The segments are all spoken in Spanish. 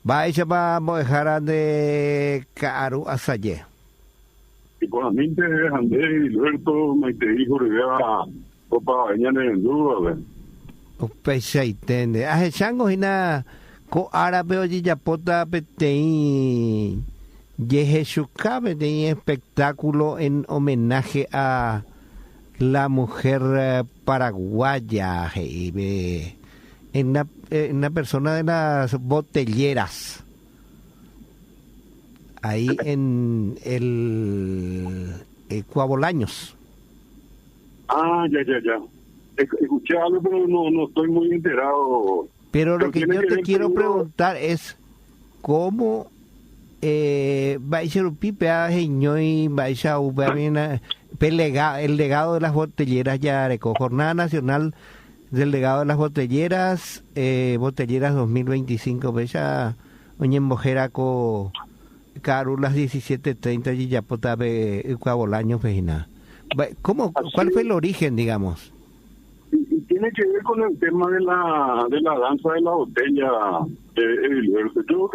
Vaya para dejar de caro a salle. Y con la mente Andrés, Hilberto, Maite Hijo, Rivera, Copa Bañana en duda, Pese entiende. A chango hina ko árabe oye yapota petei Yejeshuka petei espectáculo en homenaje a la mujer paraguaya en una persona de las botelleras ahí en el Cuabolaños. Ya. Escuché algo, pero no estoy muy enterado. Pero lo que yo te quiero preguntar es cómo va a ser un pipe a y va a ser el legado de las botelleras ya Jornada Nacional del Legado de las Botelleras, Botelleras 2025, bella oñe mojera co carulas 17:30 y ya potabe Cuabolaños vejina. ¿Cuál fue el origen, digamos? Y tiene que ver con el tema de la danza de la botella. Yo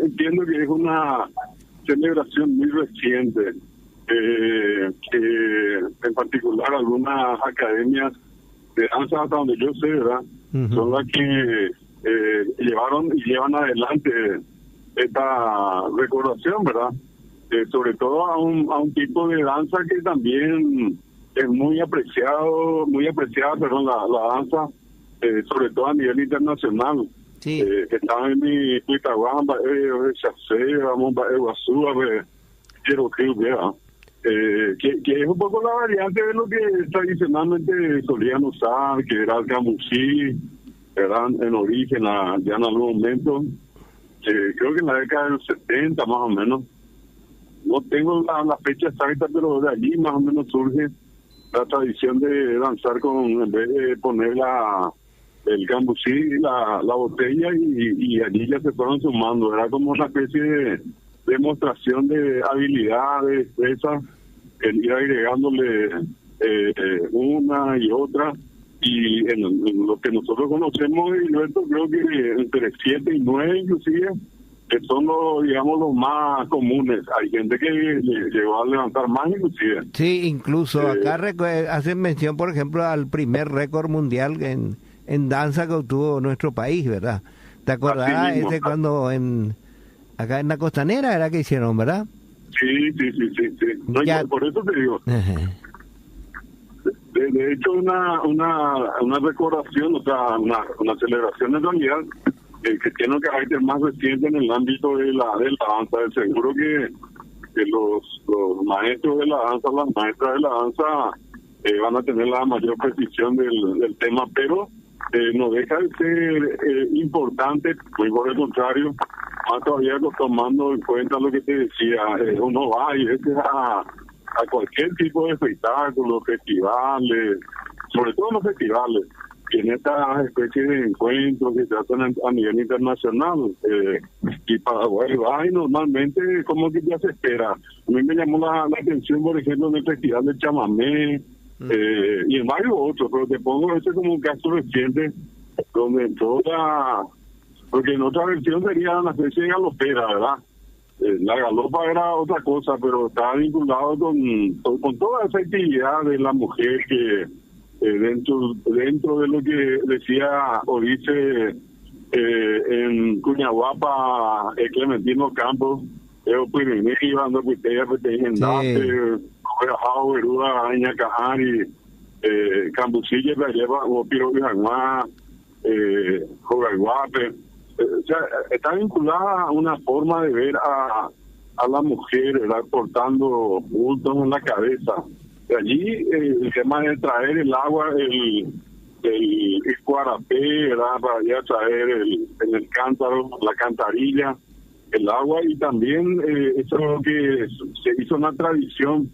entiendo que es una celebración muy reciente, que en particular algunas academias de danza, hasta donde yo sé, ¿verdad? Son las que llevaron y llevan adelante esta recordación, ¿verdad? Sobre todo a un tipo de danza que también es muy apreciada, perdón, la danza, sobre todo a nivel internacional. Sí. Está en mi Cuitaguamba, Chacé, vamos, Guazú, quiero que vea. Que es un poco la variante de lo que tradicionalmente solían usar, que era el camusí, ¿verdad? En origen, ya en algún momento, creo que en la década de los 70 más o menos. No tengo la fecha exacta, pero de allí más o menos surge la tradición de danzar en vez de poner el gambusí, la botella, y allí ya se fueron sumando. Era como una especie de demostración de habilidades, destreza, el ir agregándole una y otra. Y en lo que nosotros conocemos, Hilberto, creo que entre 7 y 9 inclusive, que son los más comunes. Hay gente que llegó a levantar más inclusive. Sí, incluso acá hacen mención, por ejemplo, al primer récord mundial en danza que obtuvo nuestro país, ¿verdad? ¿Te acordás ese cuando acá en la Costanera era que hicieron, verdad? Sí. No, por eso te digo. De hecho, una recordación, o sea, una celebración en realidad, que tiene un carácter más reciente en el ámbito de la danza. De seguro que los maestros de la danza, las maestras de la danza, van a tener la mayor precisión del tema, pero no deja de ser importante, muy por el contrario, más todavía tomando en cuenta lo que te decía, uno va y veces a cualquier tipo de espectáculo, festivales, sobre todo los festivales, y en esta especie de encuentros que se hacen a nivel internacional, y Paraguay va y normalmente como que ya se espera. A mí me llamó la atención, por ejemplo, en el Festival de Chamamé, y en varios otros, pero te pongo este como un caso reciente, donde porque en otra versión sería una especie de galopera, ¿verdad? La galopa era otra cosa, pero estaba vinculado con toda esa actividad de la mujer que dentro de lo que decía o dice en Cuñahuapa, Clementino Campos, Ivando Cuiteya, Veruda, Aña Cajari, Cambucilla, la lleva, o Piro Vijanguá, Jogaguape. O sea, está vinculada a una forma de ver a la mujer, ¿verdad? Portando bultos en la cabeza. De allí el tema de traer el agua, el cuarapé, ¿verdad? Para allá traer en el cántaro, la cantarilla, el agua, y también eso es lo que se hizo una tradición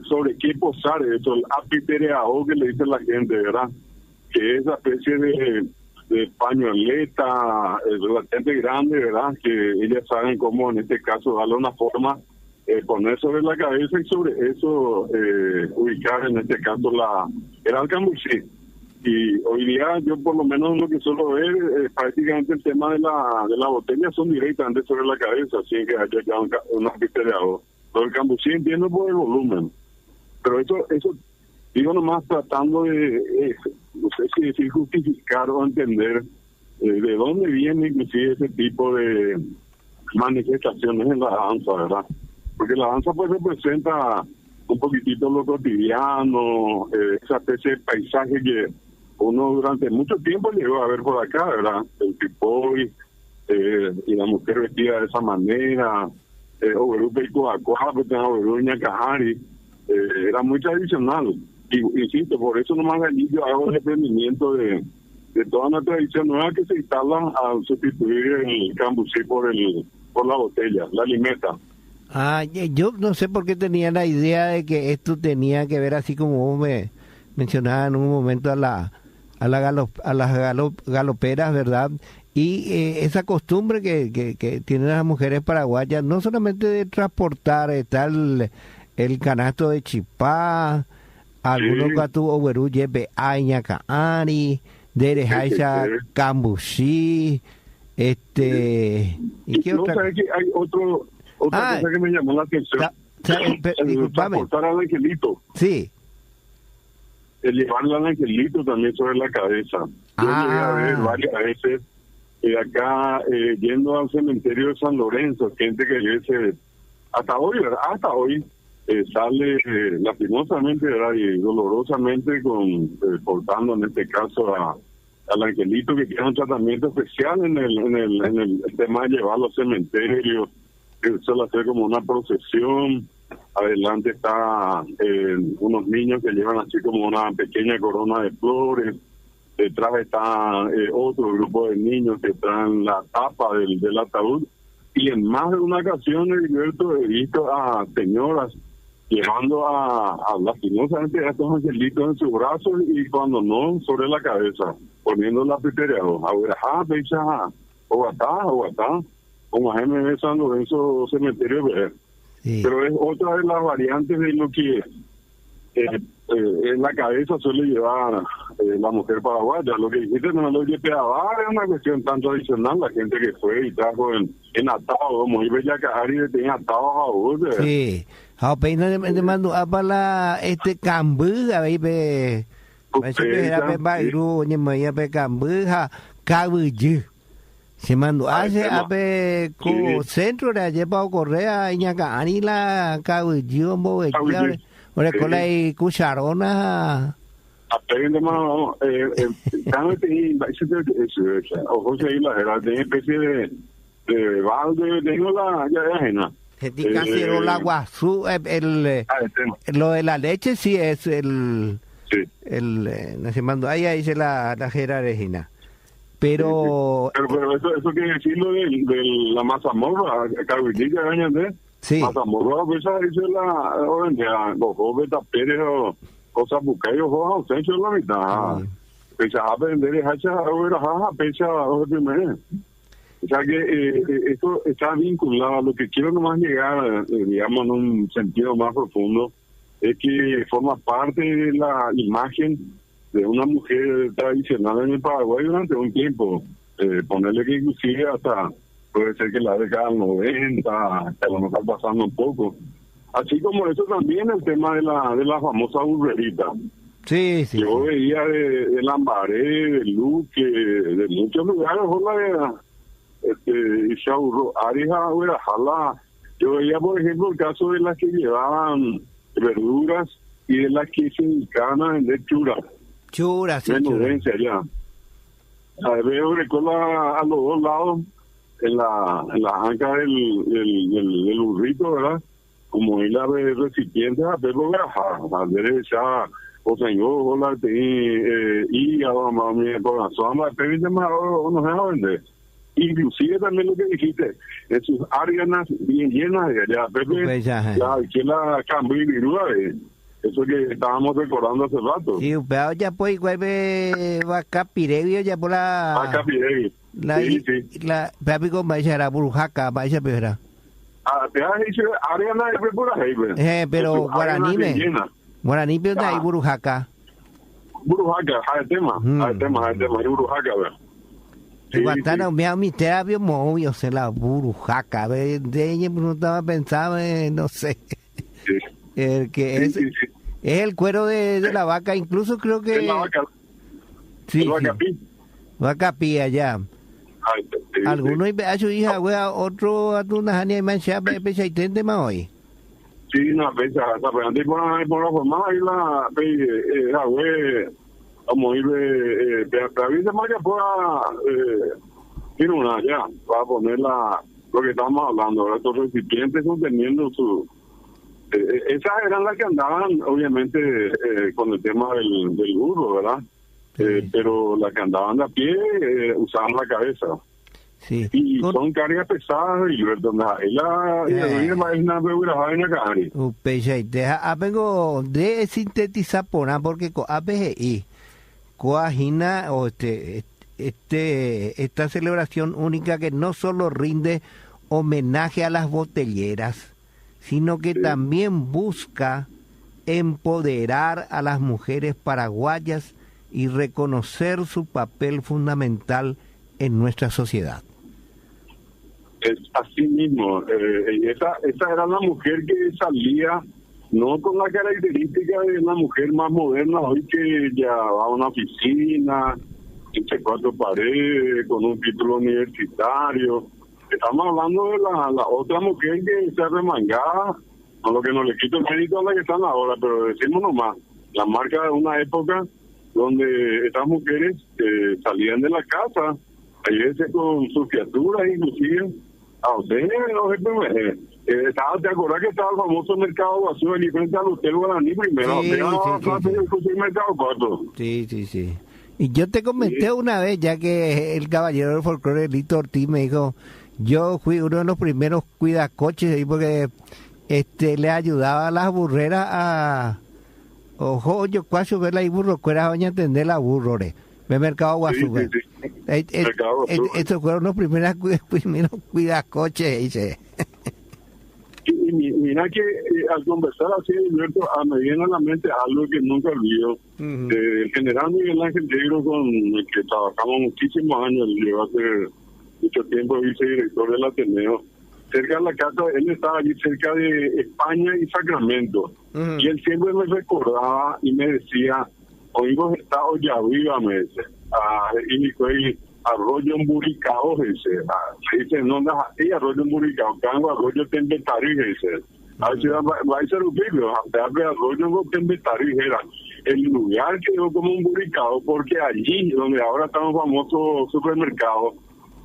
sobre qué posar, eso, el apitereao que le dice la gente, ¿verdad? Que es esa especie de pañoleta relativamente grande, ¿verdad? Que ellas saben cómo en este caso darle una forma, poner sobre la cabeza y sobre eso ubicar en este caso era el cambuchí. Y hoy día yo por lo menos lo que suelo ver prácticamente el tema de la botella son directamente sobre la cabeza, sin que haya ya una pista de agua. Todo el cambuchí entiendo por el volumen, pero eso digo nomás tratando de, no sé si decir justificar o entender de dónde viene inclusive ese tipo de manifestaciones en la danza, ¿verdad? Porque la danza pues representa un poquitito lo cotidiano, esa especie de paisaje que uno durante mucho tiempo llegó a ver por acá, ¿verdad? El pipoy, y la mujer vestida de esa manera, Oberupe y Coacoa, Oberuña Cajari, era muy tradicional. Y insisto, por eso nomás allí yo hago el emprendimiento de toda una tradición nueva que se instala al sustituir el cambuchí por la botella, la limeta. Yo no sé por qué tenía la idea de que esto tenía que ver, así como vos me mencionabas en un momento, a las galoperas, ¿verdad? Y esa costumbre que tienen las mujeres paraguayas, no solamente de transportar, está el canasto de chipá, algunos gatu oberu yepe añacaari, derejaisa cambuchí, ¿y qué otra? ¿Sabes que hay otra cosa que me llamó la atención? Transportar al angelito. Sí. El llevarle al angelito también sobre la cabeza. Yo llegué a ver varias veces acá yendo al cementerio de San Lorenzo, gente que vive hasta hoy, ¿verdad? Hasta hoy sale lastimosamente, ¿verdad? Y dolorosamente portando en este caso al angelito, que tiene un tratamiento especial en el tema de llevarlo al cementerio, que suele hacer como una procesión. Adelante está unos niños que llevan así como una pequeña corona de flores. Detrás está otro grupo de niños que traen la tapa del ataúd. Y en más de una ocasión, Heriberto, he visto a señoras llevando lastimosamente a estos angelitos en sus brazos y cuando no, sobre la cabeza, poniendo la pitería. Ahora, o atá, como GMB San Lorenzo Cementerio de sí. Pero es otra de las variantes de lo que en la cabeza suele llevar la mujer paraguaya. Lo que dijiste no lo que pedabar es una cuestión tan tradicional. La gente que fue y trajo en atado, como iba ya y tenía atados a vos. Sí, a peina de mando a para cambú, a ver, pe bairu ni me pe cambú ha cabullu. Se mandó hace ape co centro de lleva Correa ñaca anila cabullu mo ora cola y cucharona aprende más o José y la era de especie de balde de la ya ajena cacerola guazú lo de la leche sí es el no se mandó ahí dice la jera Regina. Pero eso quiere decir lo de la mazamorra, cabillilla de sí. Mazamorra, pues dice la beta Pérez o cosas buqueos o ausencia de la mitad. Pesa a vender hacha o pesa o primero. O sea que esto está vinculado a lo que quiero nomás llegar, digamos, en un sentido más profundo, es que forma parte de la imagen de una mujer tradicional en el Paraguay durante un tiempo. Ponerle que inclusive hasta puede ser que la década del 90, que a lo mejor pasando un poco. Así como eso también el tema de la famosa burrerita. Sí. Yo veía de Lambaré, de Luque, de muchos lugares, yo veía, por ejemplo, el caso de las que llevaban verduras y de las que se dedicaban a vender churas. Sí. Menudencia ya. Veo recola a los dos lados, en la anca del burrito, ¿verdad? Como ir a ver recipientes a verlo viajar, a ver ya, o señor, la y a mi corazón, la permite más, no se va a vender. Inclusive también lo que dijiste, en sus áreas bien llenas de allá, Pepe, la cambio y virúa, eso que estábamos recordando hace rato. Sí, pero ya pues igual va Capirevio, ya por la... Capirevio. Sí. La Pepe con Baixara, Burujaca, Baixa Pejera. Te has dicho Ariana de Pepura, pero Guaraní, Guaraní, pero hay Burujaca. Burujaca, hay tema, y Burujaca, ¿verdad? Guantana, mi terapia obvio, se la Burujaca, de ella no estaba pensando, no sé, el que es el cuero de la vaca, incluso creo que... La vaca, sí, Vacapí. Vacapí allá. Algunos a su hija, wea, otro a tu najania y mancha, pecha y tente más hoy. Sí, no, pecha, hasta pegando por la forma, ahí la wea, como ir te avisa más que pueda ir una ya, para poner lo que estamos hablando, ahora estos recipientes conteniendo su... esas eran las que andaban, obviamente, con el tema del burro, ¿verdad? Sí. Pero las que andaban de a pie usaban la cabeza. Sí. Y son cargas pesadas y ella es una bebida en la carne. Vengo de sintetizar por nada, porque APGI, coagina o esta celebración única que no solo rinde homenaje a las botelleras, sino que también busca empoderar a las mujeres paraguayas y reconocer su papel fundamental en nuestra sociedad. Es así mismo. Esa era la mujer que salía, no con la característica de una mujer más moderna hoy que ya va a una oficina, entre cuatro paredes, con un título universitario. Estamos hablando de la otra mujer que se remangaba, con lo que no le quito el mérito a la que están ahora, pero decimos nomás, la marca de una época donde estas mujeres salían de la casa, a irse con sus criaturas, inclusive, a ustedes, ¿te acordás que estaba el famoso mercado vacío allí frente al Hotel Guaraní primero? Sí. Mercado 4. Sí. Y yo te comenté una vez, ya que el caballero del folclore, Lito Ortiz, me dijo, yo fui uno de los primeros cuidacoches ahí porque le ayudaba a las burreras a... Ojo, yo cuacho ver la burro, cuera doña entender la burrore. Me mercado guazú. Estos fueron los primeros cuidacoches, dice. Y mira que al conversar así, Alberto, me viene a la mente algo que nunca olvido. El general Miguel Ángel Negro, con el que trabajamos muchísimos años, lleva hace mucho tiempo vicedirector del Ateneo. Cerca de la casa, él estaba allí cerca de España y Sacramento. Y él siempre me recordaba y me decía, oímos estado ya viva, me dice. Y me dijo, arroyo en Buricao, dice, no, y arroyo en Buricao, cango arroyo Tembetarí, dice. A ver si va a ser un vídeo, arroyo en Tembetarí, era. El lugar quedó como un Buricao, porque allí, donde ahora están los famosos supermercados,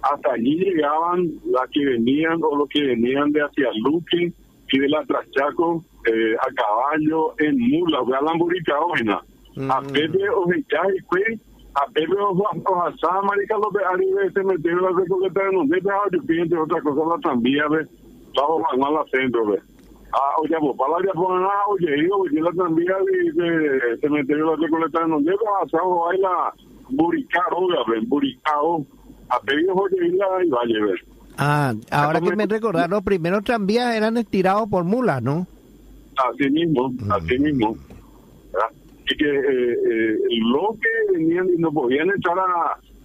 hasta allí llegaban las que venían o los que venían de hacia Luque y de la Trachaco a caballo, en mulas, vean Buricao, a Pepe Ojecay, a Pepe Ojazá, Marica López Aribe, Cementerio de la Recoleta de Nonde, entre otras cosas, la tranvía, vamos a la centro, oye, pues para la japonesa, oye, la tranvía de Cementerio de la Recoleta de Nonde, Ojazá, baila Buricao, a Pepe Ojecay y Valle, ver. Ahora que me recordar, los primeros tranvías eran estirados por mulas, ¿no? Así mismo. ¿Verdad? Y que lo que venían y nos podían echar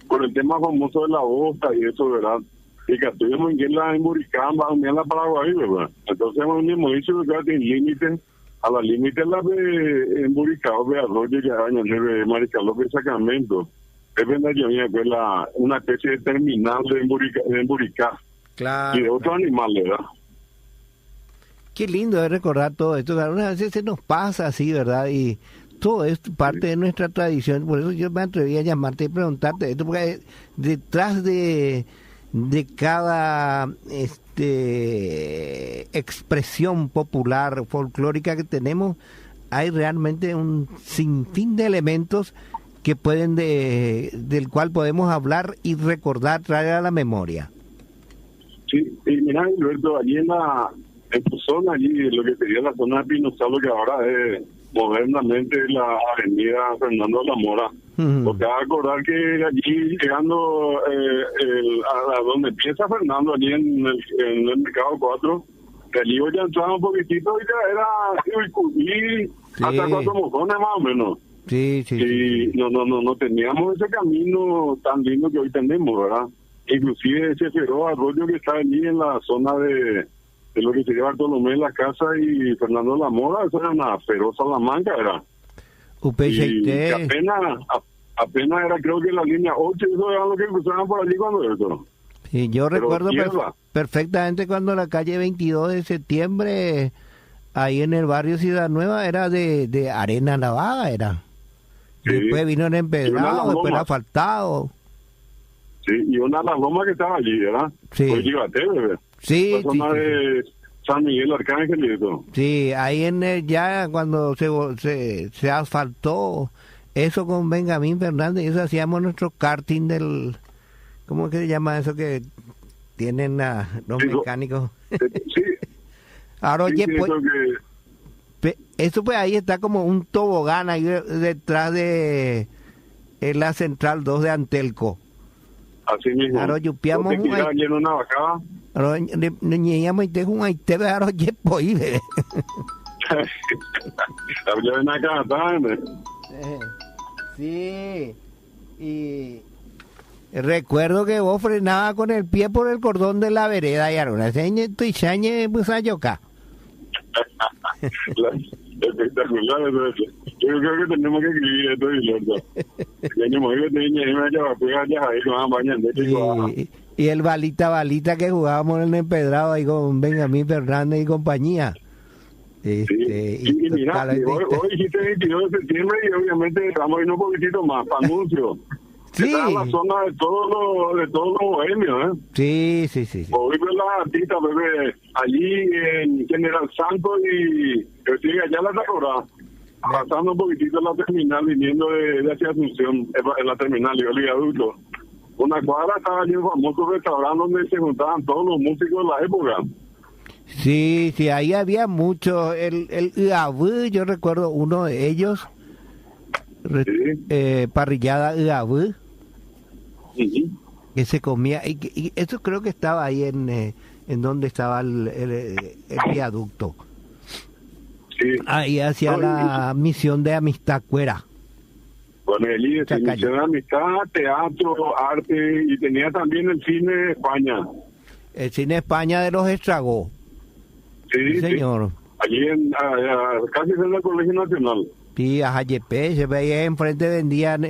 por el tema famoso de la bosta y eso, ¿verdad? Y que estuvimos en Buricamba, en la Paraguay, ¿verdad? Entonces hemos dicho que tiene límites, a la límite la de en Buricao, de Arroyo, que año de Marica López Sacramento. Es verdad, yo pues una especie de terminal de Buricá. Claro. Y de otros animales, ¿verdad? Qué lindo es recordar todo esto. Algunas veces se nos pasa así, ¿verdad? Y todo es parte de nuestra tradición. Por eso yo me atreví a llamarte y preguntarte esto, porque detrás de cada expresión popular, folclórica que tenemos, hay realmente un sinfín de elementos que pueden del cual podemos hablar y recordar, traer a la memoria. Sí, y mira, Alberto, allí en tu zona, allí lo que sería la zona de Pinosal, lo que ahora es modernamente la avenida Fernando de la Mora. Porque hay que acordar que allí llegando a donde empieza Fernando, allí en el Mercado 4, que allí ya entraba un poquitito y ya era y hasta 4 mojones más o menos. Sí, sí, Y sí. no teníamos ese camino tan lindo que hoy tenemos, ¿verdad? Inclusive ese feroz arroyo que está allí en la zona de lo que sería Bartolomé la Casa y Fernando de la Mora, eso era una feroz Salamanca, ¿verdad? Y que UPCT. apenas era, creo que la línea 8, eso era lo que cruzaban por allí cuando eso. Sí, yo Pero recuerdo tierra. perfectamente cuando la calle 22 de septiembre, ahí en el barrio Ciudad Nueva, era de arena lavada, era. Sí. Después vino el Y una de las empedrado, después el lomas. asfaltado. Sí, y una de las lomas que estaba allí, ¿verdad? Sí. Pues Gigate, bebé. Sí, La sí, zona sí. de San Miguel Arcángel y eso. Sí, ahí ya cuando se asfaltó eso con Benjamín Fernández, eso hacíamos nuestro karting ¿cómo es que se llama eso que tienen los Sí, mecánicos? Sí, Ahora, sí, oye, sí, pues, eso que... eso pues ahí está como un tobogán ahí detrás de la central 2 de Antelco. Así mismo. Claro, yupiamos ¿No te un tiras allí en una bajada? Ahora, niñamos y te un ahí te ve ahora, oye, pues, bebé. Había una casa, ¿no? Sí, y recuerdo que vos frenabas con el pie por el cordón de la vereda y alguna seña tu chañe pues a yoca. Espectacular eso. Yo creo que tenemos que escribir esto y lo otro. Tenemos que tener ahí con bañando. Y el balita que jugábamos en el empedrado ahí con Benjamín Fernández y compañía. Sí. Y mira, hoy dijiste 22 de septiembre y obviamente vamos a ir un poquitito más para anuncio. Sí. Está en la zona de todos los bohemios, ¿eh? Sí. Hoy veo las artistas, bebé, allí en General Santos y sigue allá la Tacorá, pasando un poquitito la terminal, viniendo de hacia Asunción, en la terminal, y el viaducto. Una cuadra estaba allí un famoso restaurante donde se juntaban todos los músicos de la época. Sí, ahí había mucho. El IAV, yo recuerdo uno de ellos, parrillada IAV, que se comía, y eso creo que estaba ahí en donde estaba el viaducto. Sí. Ahí hacia la misión de Amistad Cuera. Bueno, Eli, misión de amistad, teatro, arte, y tenía también el cine España. El cine España de los Estragó. Sí, señor. Sí. Allí casi en el Colegio Nacional. Sí, a Jayepé, se veía enfrente vendían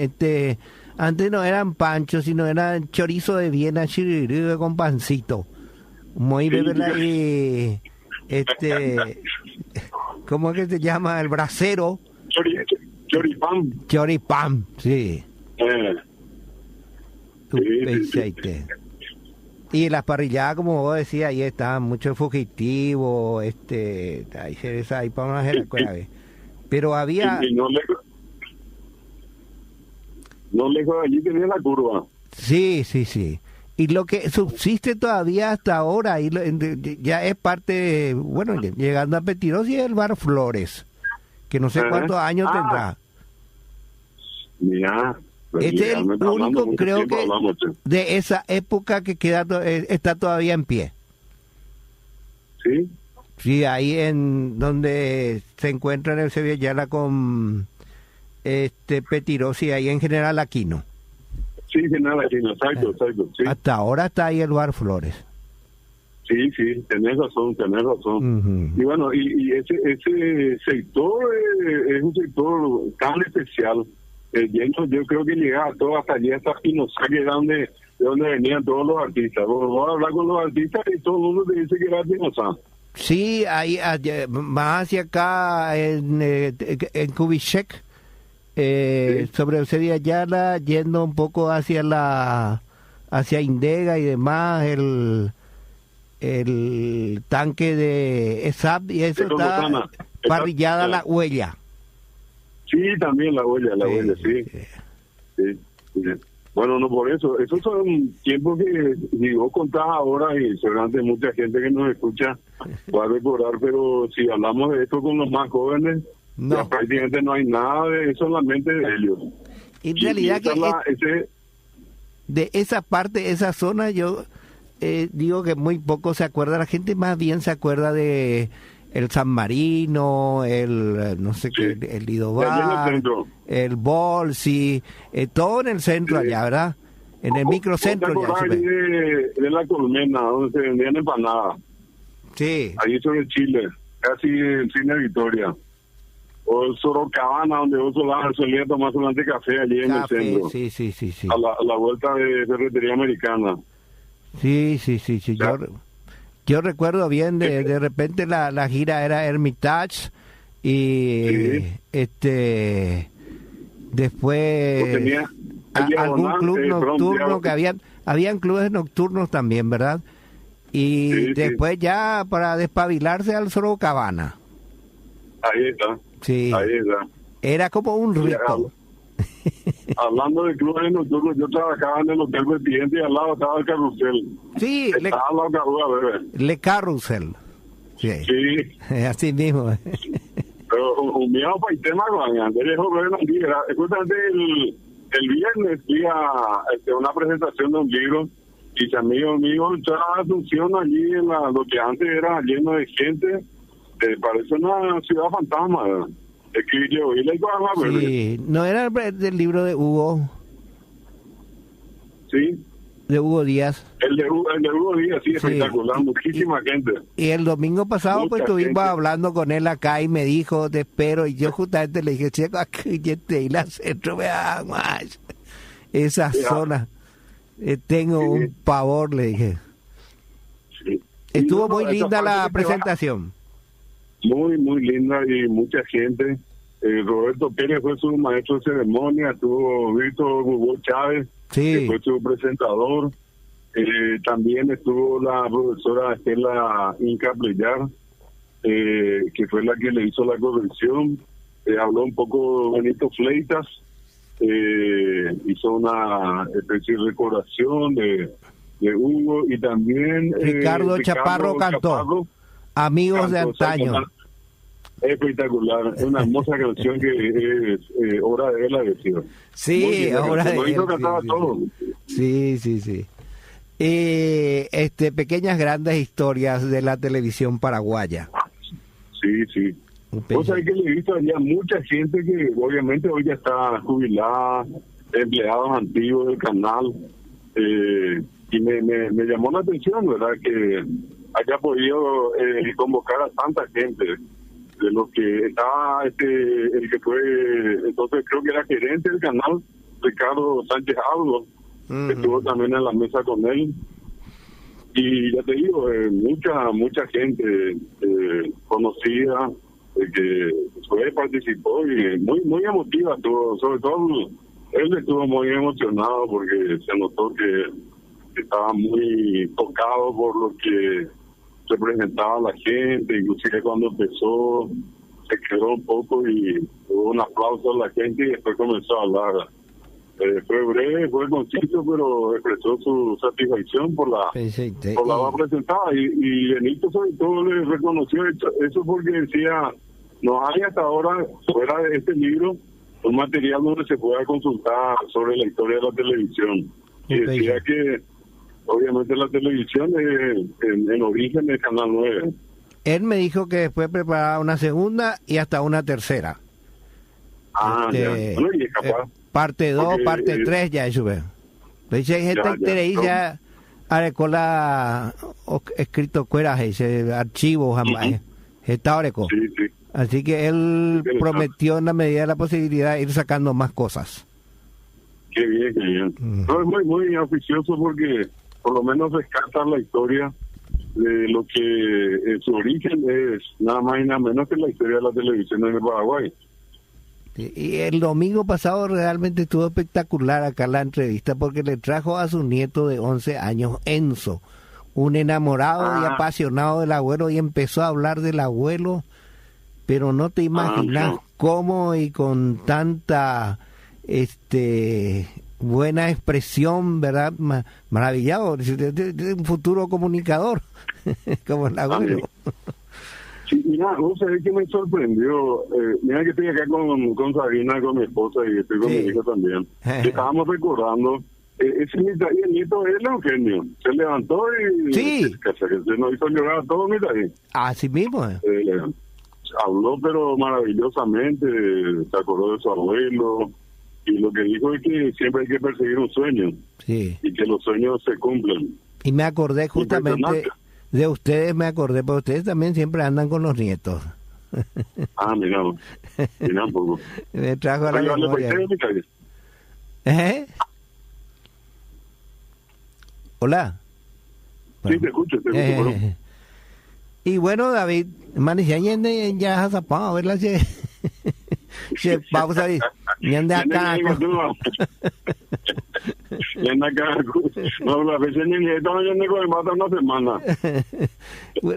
antes no eran panchos, sino eran chorizo de Viena, chirirido con pancito. Muy bebé y ¿cómo es que se llama? El brasero. Choripán. Choripán, sí. Sí. Y las parrilladas, como vos decías, ahí estaban muchos fugitivos, ahí para una jeracuera. Pero había... Y no lejos de allí tenía la curva. Sí. Y lo que subsiste todavía hasta ahora, ya es parte, bueno, llegando a Petiros, y el Bar Flores, que no sé cuántos años tendrá. Mira, este es el único, creo que, de esa época que está todavía en pie. Sí. Sí, ahí en donde se encuentra en el Sevillana con Petirosi, ahí en General Aquino. Sí, General Aquino, exacto. Sí. Hasta ahora está ahí el Bar Flores. Sí, tenés razón. Y bueno, y ese sector es un sector tan especial. Yo creo que llegaba todo hasta allí, hasta Espinosa, que era de donde venían todos los artistas. Vos hablar con los artistas y todo el mundo te dice que era Espinosa. Sí, ahí más hacia acá en Kubitschek, Sí. sobre el Sevilla Yala, yendo un poco hacia Indega y demás, el tanque de ESAP, y eso está parrillada la huella. Sí, también la huella, sí. Bueno, no por eso. Esos son tiempos que si vos contás ahora, y seguramente mucha gente que nos escucha va a recordar, pero si hablamos de esto con los más jóvenes, ya prácticamente no hay nada de eso en la mente de ellos. En realidad de esa parte, esa zona, yo digo que muy poco se acuerda. La gente más bien se acuerda de el San Marino, el no sé qué, el Lidobar, el Bolsi, todo en el centro allá, ¿verdad? En el microcentro. ¿Te acordás de la Colmena, donde se vendían empanadas? Sí. Allí sobre Chile, casi el cine Victoria. O el Sorocabana, donde vos solía tomar solamente café allí en el centro. Sí. A la vuelta de Ferretería Americana. Sí. Yo recuerdo bien, de repente la gira era Hermitage y después algún club nocturno que habían clubes nocturnos también, ¿verdad? Y después ya para despabilarse al Sorocabana. Ahí está. Sí. Ahí está. Era como un rito. Hablando de clubes nocturnos, yo trabajaba en el Hotel Presidente y al lado estaba el Carrusel. Sí, estaba al lado Le Carrusel. Sí. Así mismo. Pero un miedo para el tema, justamente el viernes fui a una presentación de un libro y mis amigos míos echaban atención allí en lo que antes era lleno de gente. Parece una ciudad fantasma, ¿verdad? Sí, no era del libro de Hugo. Sí. De Hugo Díaz. El de Hugo Díaz, sí, espectacular, muchísima gente. Y el domingo pasado mucha pues estuvimos gente hablando con él acá y me dijo, te espero, y yo justamente le dije, chico, aquí y la centro, vea más. Esa zona, tengo un pavor, le dije. Sí. Estuvo muy linda la presentación. Muy, muy linda y mucha gente. Roberto Pérez fue su maestro de ceremonia, estuvo Víctor Hugo Chávez, que fue su presentador. También estuvo la profesora Estela Inca Pleyar, que fue la que le hizo la corrección. Habló un poco Benito Fleitas, hizo una especie de recordación de Hugo, y también Ricardo Chaparro cantó. Amigos de antaño. Espectacular, es una hermosa canción que es obra de él, la decía. Sí, obra de él. Sí. Pequeñas grandes historias de la televisión paraguaya. Sí. Vos sabés que le he visto allá mucha gente que obviamente hoy ya está jubilada, empleados antiguos del canal, y me llamó la atención, ¿verdad? Que haya podido convocar a tanta gente. De lo que estaba el que fue entonces creo que era gerente del canal, Ricardo Sánchez Aulo, que estuvo también en la mesa con él, y ya te digo, mucha gente conocida que participó, y muy emotiva estuvo, sobre todo él estuvo muy emocionado porque se notó que estaba muy tocado por lo que representaba a la gente, inclusive cuando empezó se quedó un poco y hubo un aplauso a la gente y después comenzó a hablar. Fue breve, fue conciso, pero expresó su satisfacción por la voz presentada, y Benito sobre todo le reconoció eso porque decía, no hay hasta ahora fuera de este libro un material donde se pueda consultar sobre la historia de la televisión, y decía que obviamente la televisión en origen del Canal 9. Él me dijo que después preparaba una segunda y hasta una tercera. Ya. Bueno, y es capaz. Parte 2, parte 3 ya eso ve. Dice ya arecola escrito cueras ese archivo jamás. Está areco. Sí. Así que él prometió en la medida de la posibilidad ir sacando más cosas. Qué bien. No, es muy oficioso porque por lo menos rescata la historia de lo que en su origen es nada más y nada menos que la historia de la televisión en el Paraguay. Y el domingo pasado realmente estuvo espectacular acá la entrevista porque le trajo a su nieto de 11 años, Enzo, un enamorado y apasionado del abuelo, y empezó a hablar del abuelo, pero no te imaginas cómo y con tanta buena expresión, ¿verdad? Maravillado, un futuro comunicador como el abuelo. Sí, mira, vos sabés que me sorprendió. Mira que estoy acá con Sabina, con mi esposa, y estoy con mi hijo también. Estábamos recordando ese Mitaí, el nieto de él, Eugenio, se levantó y Sí. se nos hizo llorar a todos Mitaí. Así mismo. Habló pero maravillosamente, se acordó de su abuelo, y lo que dijo es que siempre hay que perseguir un sueño, Sí. y que los sueños se cumplen. Y me acordé justamente Impresionante. de ustedes, porque ustedes también siempre andan con los nietos. Mira un poco. Me trajo a la Oye, vale, memoria. pues, Mitaí. ¿Eh? Hola. Sí, te escucho, bueno. Y bueno, David, manichañende ya has zapado, a verla se se pausa ahí. Y anda acá. Y anda acá. No, la vez ni estaba yendo con el mata una semana.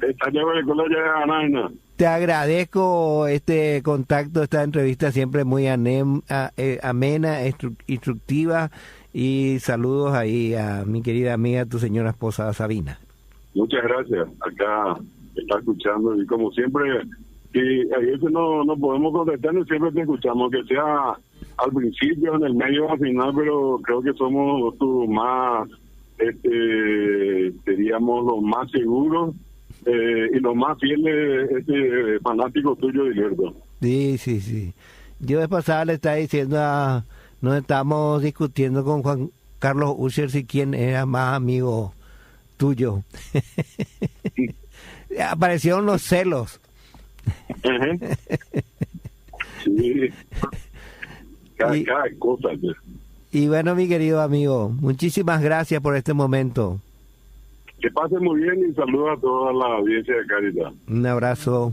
Está llevo de cola ya de Anaina. Te agradezco este contacto, esta entrevista siempre muy amena, instructiva, y saludos ahí a mi querida amiga, tu señora esposa Sabina. Muchas gracias. Acá está escuchando y como siempre, y a veces no podemos contestar, siempre te escuchamos, que sea al principio, en el medio, al final, pero creo que somos tus más, seríamos los más seguros y los más fieles fanáticos tuyos, Gilberto. Sí, sí, sí. Yo vez pasada le estaba diciendo nos estábamos discutiendo con Juan Carlos Usher si quién era más amigo tuyo. Aparecieron los celos. Sí. Cada cosa. Y bueno, mi querido amigo, muchísimas gracias por este momento. Que pase muy bien y saludos a toda la audiencia de Caridad. Un abrazo.